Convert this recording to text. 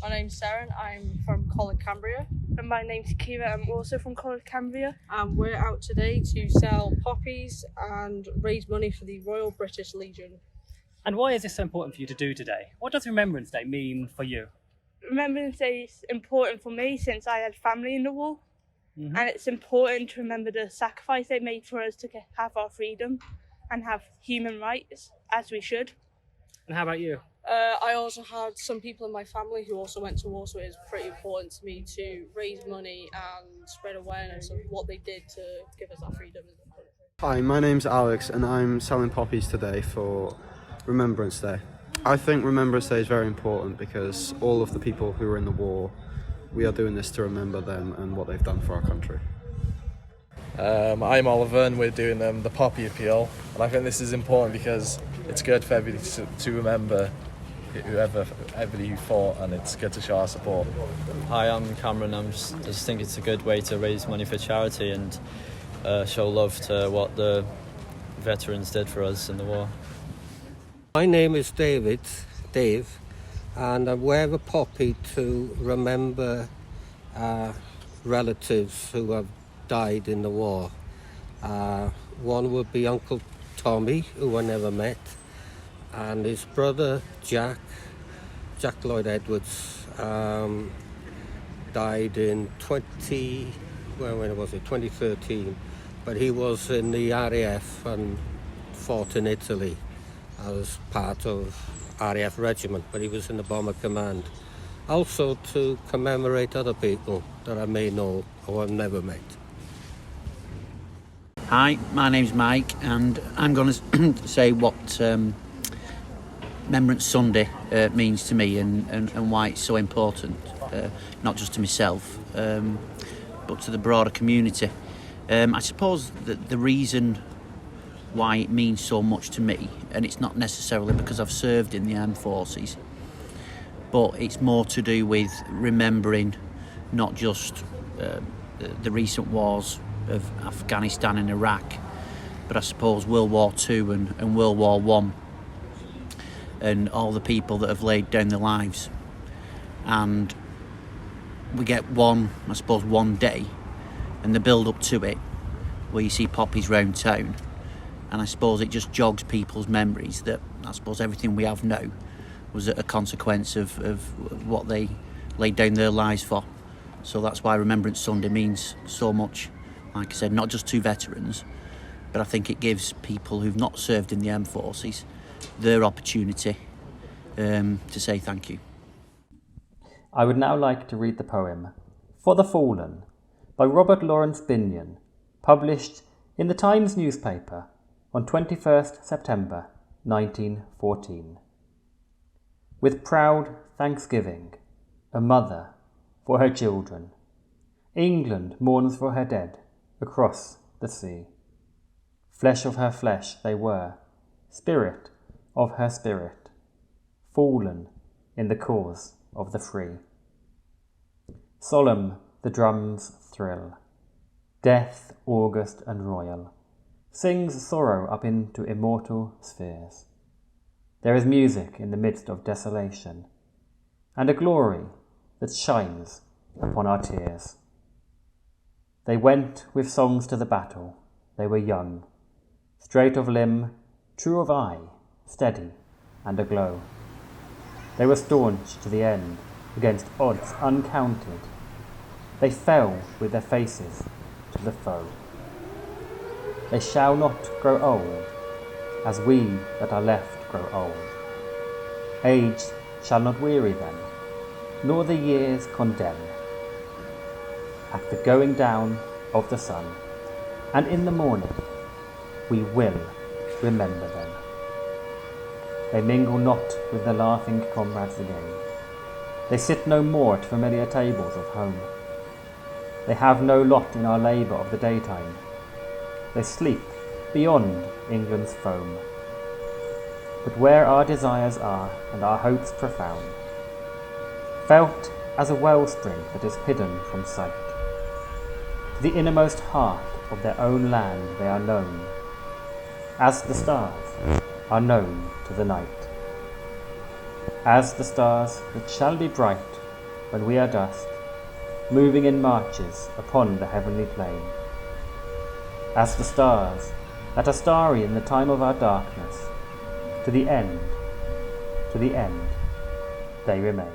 My name's Sarah, I'm from Calon, Cambria. And my name's Kira, I'm also from Calon, Cambria. And we're out today to sell poppies and raise money for the Royal British Legion. And why is this so important for you to do today? What does Remembrance Day mean for you? Remembrance Day is important for me since I had family in the war. Mm-hmm. And it's important to remember the sacrifice they made for us to have our freedom and have human rights, as we should. And how about you? I also had some people in my family who also went to war, so it is pretty important to me to raise money and spread awareness of what they did to give us our freedom. Hi, my name's Alex and I'm selling poppies today for Remembrance Day. I think Remembrance Day is very important because all of the people who were in the war, we are doing this to remember them and what they've done for our country. I'm Oliver and we're doing the poppy appeal, and I think this is important because it's good for everybody to remember everybody who fought, and it's good to show our support. Hi, I'm Cameron. I just think it's a good way to raise money for charity and show love to what the veterans did for us in the war. My name is Dave, and I wear a poppy to remember relatives who have died in the war. One would be Uncle Tommy, who I never met, and his brother Jack Lloyd Edwards, died in 2013, but he was in the RAF and fought in Italy as part of RAF regiment, but he was in the Bomber Command. Also to commemorate other people that I may know or have never met. Hi, my name's Mike, and I'm going to say what Remembrance Sunday means to me and why it's so important, not just to myself, but to the broader community. I suppose that the reason why it means so much to me, and it's not necessarily because I've served in the armed forces, but it's more to do with remembering not just the recent wars of Afghanistan and Iraq, but I suppose World War II and World War I, and all the people that have laid down their lives. And we get one day, and the build up to it, where you see poppies round town, and I suppose it just jogs people's memories that I suppose everything we have now was a consequence of what they laid down their lives for. So that's why Remembrance Sunday means so much, like I said, not just to veterans, but I think it gives people who've not served in the armed forces their opportunity to say thank you. I would now like to read the poem For the Fallen by Robert Lawrence Binion, published in the Times newspaper on 21st September 1914. With proud thanksgiving, a mother for her children, England mourns for her dead across the sea. Flesh of her flesh they were, spirit of her spirit, fallen in the cause of the free. Solemn the drums thrill, death august and royal sings sorrow up into immortal spheres. There is music in the midst of desolation, and a glory that shines upon our tears. They went with songs to the battle, they were young, straight of limb, true of eye, steady and aglow. They were staunch to the end, against odds uncounted. They fell with their faces to the foe. They shall not grow old, as we that are left grow old. Age shall not weary them, nor the years condemn. At the going down of the sun, and in the morning, we will remember them. They mingle not with the laughing comrades again. They sit no more at familiar tables of home. They have no lot in our labour of the daytime. They sleep beyond England's foam. But where our desires are and our hopes profound, felt as a wellspring that is hidden from sight, to the innermost heart of their own land they are known, as the stars are known to the night. As the stars that shall be bright when we are dust, moving in marches upon the heavenly plain. As for stars that are starry in the time of our darkness, to the end, they remain.